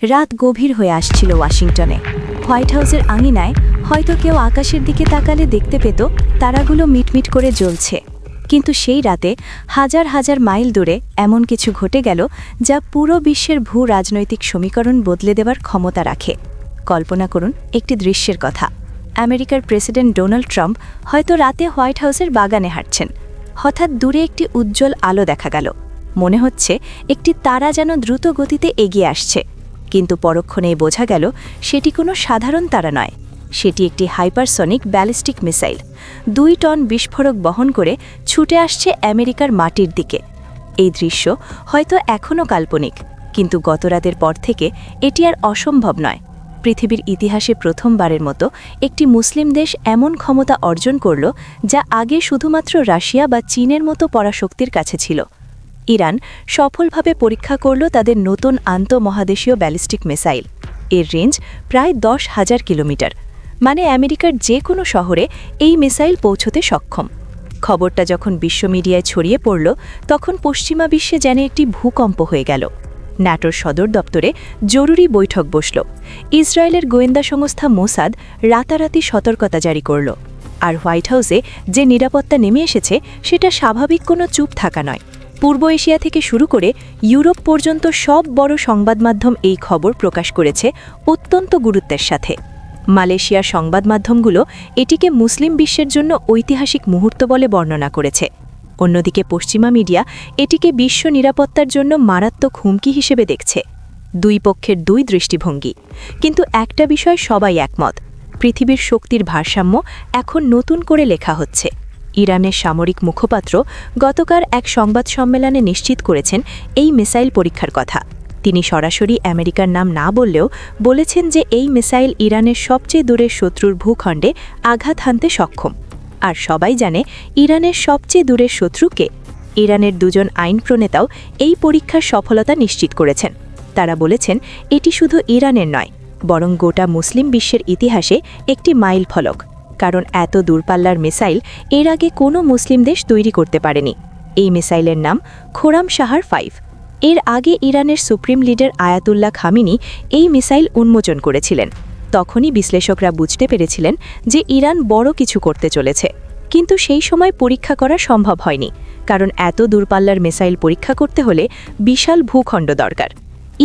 রাত গভীর হয়ে আসছিল ওয়াশিংটনে। হোয়াইট হাউসের আঙিনায় হয়তো কেউ আকাশের দিকে তাকালে দেখতে পেত তারাগুলো মিটমিট করে জ্বলছে। কিন্তু সেই রাতে হাজার হাজার মাইল দূরে এমন কিছু ঘটে গেল যা পুরো বিশ্বের ভূ রাজনৈতিক সমীকরণ বদলে দেওয়ার ক্ষমতা রাখে। কল্পনা করুন একটি দৃশ্যের কথা। আমেরিকার প্রেসিডেন্ট ডোনাল্ড ট্রাম্প হয়তো রাতে হোয়াইট হাউসের বাগানে হাঁটছেন। হঠাৎ দূরে একটি উজ্জ্বল আলো দেখা গেল। মনে হচ্ছে একটি তারা যেন দ্রুত গতিতে এগিয়ে আসছে, কিন্তু পরক্ষণেই বোঝা গেল সেটি কোনো সাধারণ তারা নয়। সেটি একটি হাইপারসনিক ব্যালিস্টিক মিসাইল 2 টন বিস্ফোরক বহন করে ছুটে আসছে আমেরিকার মাটির দিকে। এই দৃশ্য হয়তো এখনও কাল্পনিক, কিন্তু গতরাতের পর থেকে এটি আর অসম্ভব নয়। পৃথিবীর ইতিহাসে প্রথমবারের মতো একটি মুসলিম দেশ এমন ক্ষমতা অর্জন করল যা আগে শুধুমাত্র রাশিয়া বা চীনের মতো পরাশক্তির কাছে ছিল। ইরান সফলভাবে পরীক্ষা করল তাদের নতুন আন্তঃমহাদেশীয় ব্যালিস্টিক মিসাইল। এর রেঞ্জ প্রায় 10,000 কিলোমিটার, মানে আমেরিকার যে কোনো শহরে এই মিসাইল পৌঁছতে সক্ষম। খবরটা যখন বিশ্ব মিডিয়ায় ছড়িয়ে পড়ল, তখন পশ্চিমা বিশ্বে যেন একটি ভূকম্প হয়ে গেল। ন্যাটোর সদর দপ্তরে জরুরি বৈঠক বসল। ইসরায়েলের গোয়েন্দা সংস্থা মোসাদ রাতারাতি সতর্কতা জারি করল। আর হোয়াইট হাউসে যে নিরাপত্তা নেমে এসেছে সেটা স্বাভাবিক কোনো চুপ থাকা নয়। পূর্ব এশিয়া থেকে শুরু করে ইউরোপ পর্যন্ত সব বড় সংবাদমাধ্যম এই খবর প্রকাশ করেছে অত্যন্ত গুরুত্বের সাথে। মালয়েশিয়ার সংবাদমাধ্যমগুলো এটিকে মুসলিম বিশ্বের জন্য ঐতিহাসিক মুহূর্ত বলে বর্ণনা করেছে। অন্যদিকে পশ্চিমা মিডিয়া এটিকে বিশ্ব নিরাপত্তার জন্য মারাত্মক হুমকি হিসেবে দেখছে। দুই পক্ষের দুই দৃষ্টিভঙ্গি, কিন্তু একটা বিষয় সবাই একমত: পৃথিবীর শক্তির ভারসাম্য এখন নতুন করে লেখা হচ্ছে। ইরানের সামরিক মুখপাত্র গতকাল এক সংবাদ সম্মেলনে নিশ্চিত করেছেন এই মিসাইল পরীক্ষার কথা। তিনি সরাসরি আমেরিকার নাম না বললেও বলেছেন যে এই মিসাইল ইরানের সবচেয়ে দূরের শত্রুর ভূখণ্ডে আঘাত হানতে সক্ষম। আর সবাই জানে ইরানের সবচেয়ে দূরের শত্রুকে। ইরানের দুজন আইন প্রণেতাও এই পরীক্ষার সফলতা নিশ্চিত করেছেন। তারা বলেছেন এটি শুধু ইরানের নয়, বরং গোটা মুসলিম বিশ্বের ইতিহাসে একটি মাইল ফলক। কারণ এত দূরপাল্লার মিসাইল এর আগে কোনো মুসলিম দেশ তৈরি করতে পারেনি। এই মিসাইলের নাম খোরাম শাহর 5। এর আগে ইরানের সুপ্রিম লিডার আয়াতুল্লাহ খামিনি এই মিসাইল উন্মোচন করেছিলেন। তখনই বিশ্লেষকরা বুঝতে পেরেছিলেন যে ইরান বড় কিছু করতে চলেছে। কিন্তু সেই সময় পরীক্ষা করা সম্ভব হয়নি, কারণ এত দূরপাল্লার মিসাইল পরীক্ষা করতে হলে বিশাল ভূখণ্ড দরকার।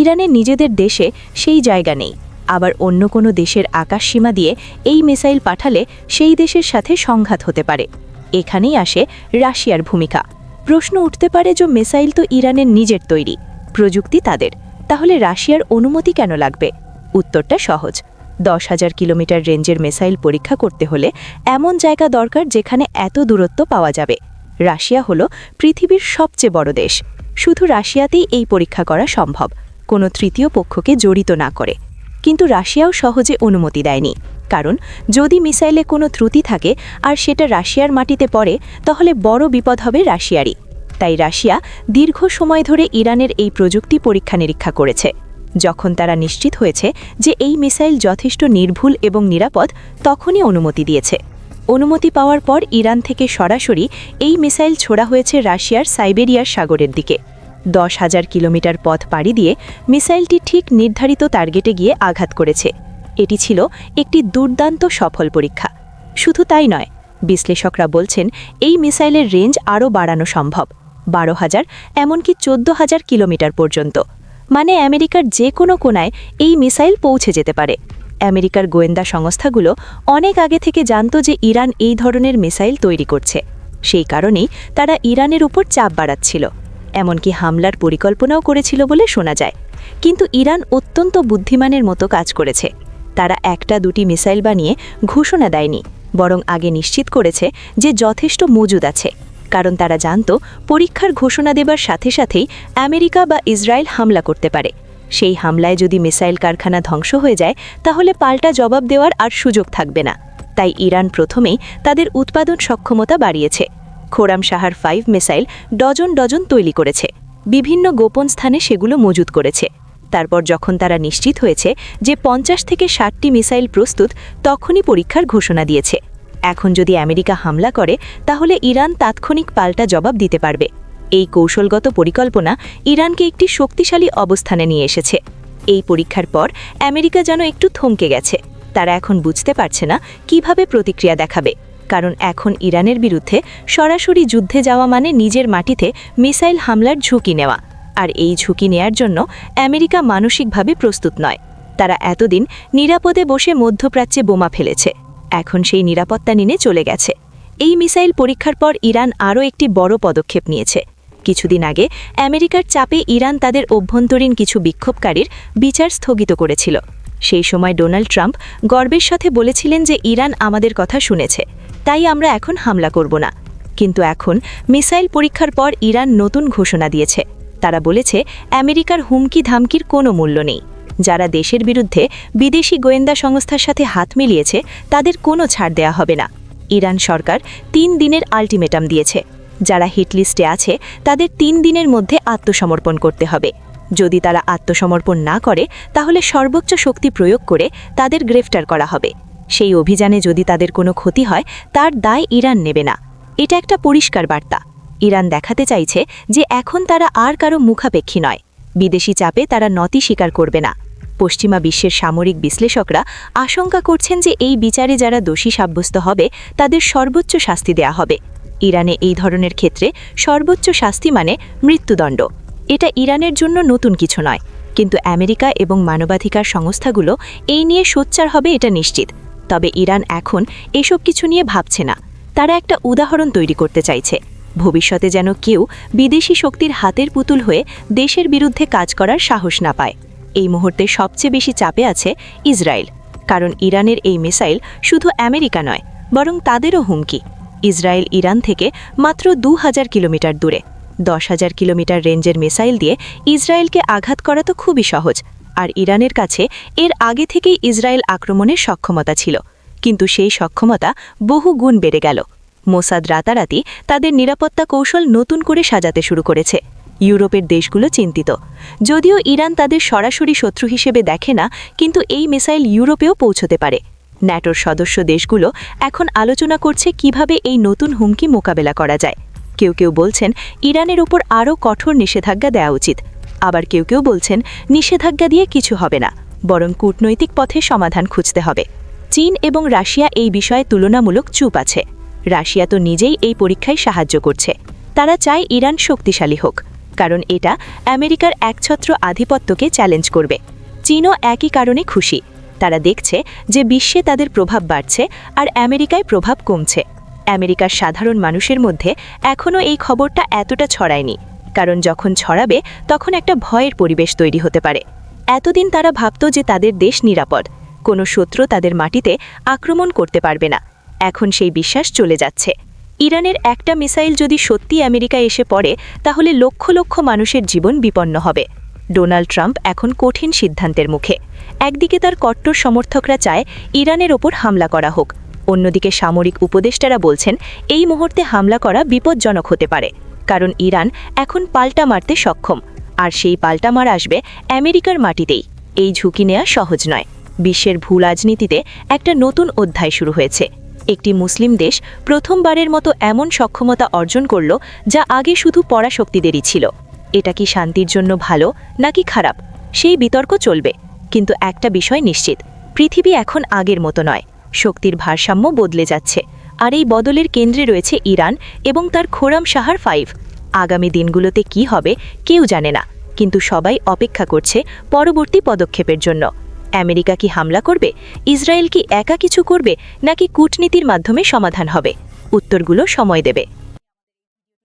ইরানের নিজেদের দেশে সেই জায়গা নেই। আবার অন্য কোনো দেশের আকাশসীমা দিয়ে এই মিসাইল পাঠালে সেই দেশের সাথে সংঘাত হতে পারে। এখানেই আসে রাশিয়ার ভূমিকা। প্রশ্ন উঠতে পারে যে মিসাইল তো ইরানের নিজের তৈরি, প্রযুক্তি তাদের, তাহলে রাশিয়ার অনুমতি কেন লাগবে? উত্তরটা সহজ। 10,000 কিলোমিটার রেঞ্জের মিসাইল পরীক্ষা করতে হলে এমন জায়গা দরকার যেখানে এত দূরত্ব পাওয়া যাবে। রাশিয়া হলো পৃথিবীর সবচেয়ে বড় দেশ। শুধু রাশিয়াতেই এই পরীক্ষা করা সম্ভব, কোনো তৃতীয় পক্ষকে জড়িত না করে। কিন্তু রাশিয়াও সহজে অনুমতি দেয়নি, কারণ যদি মিসাইলে কোনো ত্রুটি থাকে আর সেটা রাশিয়ার মাটিতে পড়ে, তাহলে বড় বিপদ হবে রাশিয়ারই। তাই রাশিয়া দীর্ঘ সময় ধরে ইরানের এই প্রযুক্তি পরীক্ষা নিরীক্ষা করেছে। যখন তারা নিশ্চিত হয়েছে যে এই মিসাইল যথেষ্ট নির্ভুল এবং নিরাপদ, তখনই অনুমতি দিয়েছে। অনুমতি পাওয়ার পর ইরান থেকে সরাসরি এই মিসাইল ছোড়া হয়েছে রাশিয়ার সাইবেরিয়ার সাগরের দিকে। 10,000 কিলোমিটার পথ পাড়ি দিয়ে মিসাইলটি ঠিক নির্ধারিত টার্গেটে গিয়ে আঘাত করেছে। এটি ছিল একটি দুর্দান্ত সফল পরীক্ষা। শুধু তাই নয়, বিশ্লেষকরা বলছেন এই মিসাইলের রেঞ্জ আরও বাড়ানো সম্ভব, 12,000 এমনকি 14,000 কিলোমিটার পর্যন্ত। মানে আমেরিকার যে কোনো কোণায় এই মিসাইল পৌঁছে যেতে পারে। আমেরিকার গোয়েন্দা সংস্থাগুলো অনেক আগে থেকে জানত যে ইরান এই ধরনের মিসাইল তৈরি করছে। সেই কারণেই তারা ইরানের উপর চাপ বাড়াচ্ছিল, এমনকি হামলার পরিকল্পনাও করেছিল বলে শোনা যায়। কিন্তু ইরান অত্যন্ত বুদ্ধিমানের মতো কাজ করেছে। তারা একটা দুটি মিসাইল বানিয়ে ঘোষণা দেয়নি, বরং আগে নিশ্চিত করেছে যে যথেষ্ট মজুদ আছে। কারণ তারা জানত পরীক্ষার ঘোষণা দেবার সাথে সাথেই আমেরিকা বা ইসরায়েল হামলা করতে পারে। সেই হামলায় যদি মিসাইল কারখানা ধ্বংস হয়ে যায়, তাহলে পাল্টা জবাব দেওয়ার আর সুযোগ থাকবে না। তাই ইরান প্রথমেই তাদের উৎপাদন সক্ষমতা বাড়িয়েছে। খোরাম শাহর 5 মিসাইল ডজন ডজন তৈরি করেছে, বিভিন্ন গোপন স্থানে সেগুলো মজুত করেছে। তারপর যখন তারা নিশ্চিত হয়েছে যে 50 থেকে 60টি মিসাইল প্রস্তুত, তখনই পরীক্ষার ঘোষণা দিয়েছে। এখন যদি আমেরিকা হামলা করে, তাহলে ইরান তাৎক্ষণিক পাল্টা জবাব দিতে পারবে। এই কৌশলগত পরিকল্পনা ইরানকে একটি শক্তিশালী অবস্থানে নিয়ে এসেছে। এই পরীক্ষার পর আমেরিকা যেন একটু থমকে গেছে। তারা এখন বুঝতে পারছে না কিভাবে প্রতিক্রিয়া দেখাবে, কারণ এখন ইরানের বিরুদ্ধে সরাসরি যুদ্ধে যাওয়া মানে নিজের মাটিতে মিসাইল হামলার ঝুঁকি নেওয়া, আর এই ঝুঁকি নেয়ার জন্য আমেরিকা মানসিকভাবে প্রস্তুত নয়। তারা এতদিন নিরাপদে বসে মধ্যপ্রাচ্যে বোমা ফেলেছে, এখন সেই নিরাপত্তা নিয়ে চলে গেছে। এই মিসাইল পরীক্ষার পর ইরান আরও একটি বড় পদক্ষেপ নিয়েছে। কিছুদিন আগে আমেরিকার চাপে ইরান তাদের অভ্যন্তরীণ কিছু বিক্ষোভকারীর বিচার স্থগিত করেছিল। সেই সময় ডোনাল্ড ট্রাম্প গর্বের সাথে বলেছিলেন যে ইরান আমাদের কথা শুনেছে, তাই আমরা এখন হামলা করব না। কিন্তু এখন মিসাইল পরীক্ষার পর ইরান নতুন ঘোষণা দিয়েছে। তারা বলেছে আমেরিকার হুমকি ধামকির কোনো মূল্য নেই। যারা দেশের বিরুদ্ধে বিদেশি গোয়েন্দা সংস্থার সাথে হাত মিলিয়েছে তাদের কোনো ছাড় দেয়া হবে না। ইরান সরকার 3 দিনের আল্টিমেটাম দিয়েছে। যারা হিটলিস্টে আছে তাদের 3 দিনের মধ্যে আত্মসমর্পণ করতে হবে। যদি তারা আত্মসমর্পণ না করে তাহলে সর্বোচ্চ শক্তি প্রয়োগ করে তাদের গ্রেফতার করা হবে। সেই অভিযানে যদি তাদের কোনো ক্ষতি হয় তার দায় ইরান নেবে না। এটা একটা পরিষ্কার বার্তা। ইরান দেখাতে চাইছে যে এখন তারা আর কারো মুখাপেক্ষী নয়। বিদেশি চাপে তারা নতি স্বীকার করবে না। পশ্চিমা বিশ্বের সামরিক বিশ্লেষকরা আশঙ্কা করছেন যে এই বিচারে যারা দোষী সাব্যস্ত হবে তাদের সর্বোচ্চ শাস্তি দেয়া হবে। ইরানে এই ধরনের ক্ষেত্রে সর্বোচ্চ শাস্তি মানে মৃত্যুদণ্ড। এটা ইরানের জন্য নতুন কিছু নয়, কিন্তু আমেরিকা এবং মানবাধিকার সংস্থাগুলো এই নিয়ে সোচ্চার হবে এটা নিশ্চিত। তবে ইরান এখন এসব কিছু নিয়ে ভাবছে না। তারা একটা উদাহরণ তৈরি করতে চাইছে, ভবিষ্যতে যেন কেউ বিদেশি শক্তির হাতের পুতুল হয়ে দেশের বিরুদ্ধে কাজ করার সাহস না পায়। এই মুহূর্তে সবচেয়ে বেশি চাপে আছে ইসরায়েল, কারণ ইরানের এই মিসাইল শুধু আমেরিকা নয় বরং তাদেরও হুমকি। ইসরায়েল ইরান থেকে মাত্র 2000 কিলোমিটার দূরে। 10,000 কিলোমিটার রেঞ্জের মিসাইল দিয়ে ইসরায়েলকে আঘাত করা তো খুবই সহজ, আর ইরানের কাছে এর আগে থেকেই ইসরায়েল আক্রমণের সক্ষমতা ছিল, কিন্তু সেই সক্ষমতা বহু গুণ বেড়ে গেল। মোসাদ রাতারাতি তাদের নিরাপত্তা কৌশল নতুন করে সাজাতে শুরু করেছে। ইউরোপের দেশগুলো চিন্তিত। যদিও ইরান তাদের সরাসরি শত্রু হিসেবে দেখে না, কিন্তু এই মিসাইল ইউরোপেও পৌঁছতে পারে। ন্যাটোর সদস্য দেশগুলো এখন আলোচনা করছে কিভাবে এই নতুন হুমকি মোকাবেলা করা যায়। কেউ কেউ বলছেন ইরানের উপর আরও কঠোর নিষেধাজ্ঞা দেওয়া উচিত, আবার কেউ কেউ বলছেন নিষেধাজ্ঞা দিয়ে কিছু হবে না, বরং কূটনৈতিক পথে সমাধান খুঁজতে হবে। চীন এবং রাশিয়া এই বিষয়ে তুলনামূলক চুপ আছে। রাশিয়া তো নিজেই এই পরীক্ষায় সাহায্য করছে। তারা চায় ইরান শক্তিশালী হোক, কারণ এটা আমেরিকার একছত্র আধিপত্যকে চ্যালেঞ্জ করবে। চীনও একই কারণে খুশি। তারা দেখছে যে বিশ্বে তাদের প্রভাব বাড়ছে আর আমেরিকায় প্রভাব কমছে। আমেরিকার সাধারণ মানুষের মধ্যে এখনও এই খবরটা এতটা ছড়ায়নি, কারণ যখন ছড়াবে তখন একটা ভয়ের পরিবেশ তৈরি হতে পারে। এতদিন তারা ভাবত যে তাদের দেশ নিরাপদ, কোনো শত্রু তাদের মাটিতে আক্রমণ করতে পারবে না। এখন সেই বিশ্বাস চলে যাচ্ছে। ইরানের একটা মিসাইল যদি সত্যি আমেরিকায় এসে পড়ে তাহলে লক্ষ লক্ষ মানুষের জীবন বিপন্ন হবে। ডোনাল্ড ট্রাম্প এখন কঠিন সিদ্ধান্তের মুখে। একদিকে তার কট্টর সমর্থকরা চায় ইরানের ওপর হামলা করা হোক, অন্যদিকে সামরিক উপদেষ্টারা বলছেন এই মুহূর্তে হামলা করা বিপজ্জনক হতে পারে, কারণ ইরান এখন পাল্টা মারতে সক্ষম, আর সেই পাল্টা মার আসবে আমেরিকার মাটিতেই। এই ঝুঁকি নেওয়া সহজ নয়। বিশ্বের ভূ রাজনীতিতে একটা নতুন অধ্যায় শুরু হয়েছে। একটি মুসলিম দেশ প্রথমবারের মতো এমন সক্ষমতা অর্জন করল যা আগে শুধু পরাশক্তিদেরই ছিল। এটা কি শান্তির জন্য ভালো নাকি খারাপ, সেই বিতর্ক চলবে। কিন্তু একটা বিষয় নিশ্চিত, পৃথিবী এখন আগের মতো নয়। শক্তির ভারসাম্য বদলে যাচ্ছে, আর এই বদলের কেন্দ্রে রয়েছে ইরান এবং তার খোরামশাহার 5। আগামী দিনগুলোতে কি হবে কেউ জানে না, কিন্তু সবাই অপেক্ষা করছে পরবর্তী পদক্ষেপের জন্য। আমেরিকা কি হামলা করবে, ইসরায়েল কি একা কিছু করবে, নাকি কূটনীতির মাধ্যমে সমাধান হবে? উত্তরগুলো সময় দেবে।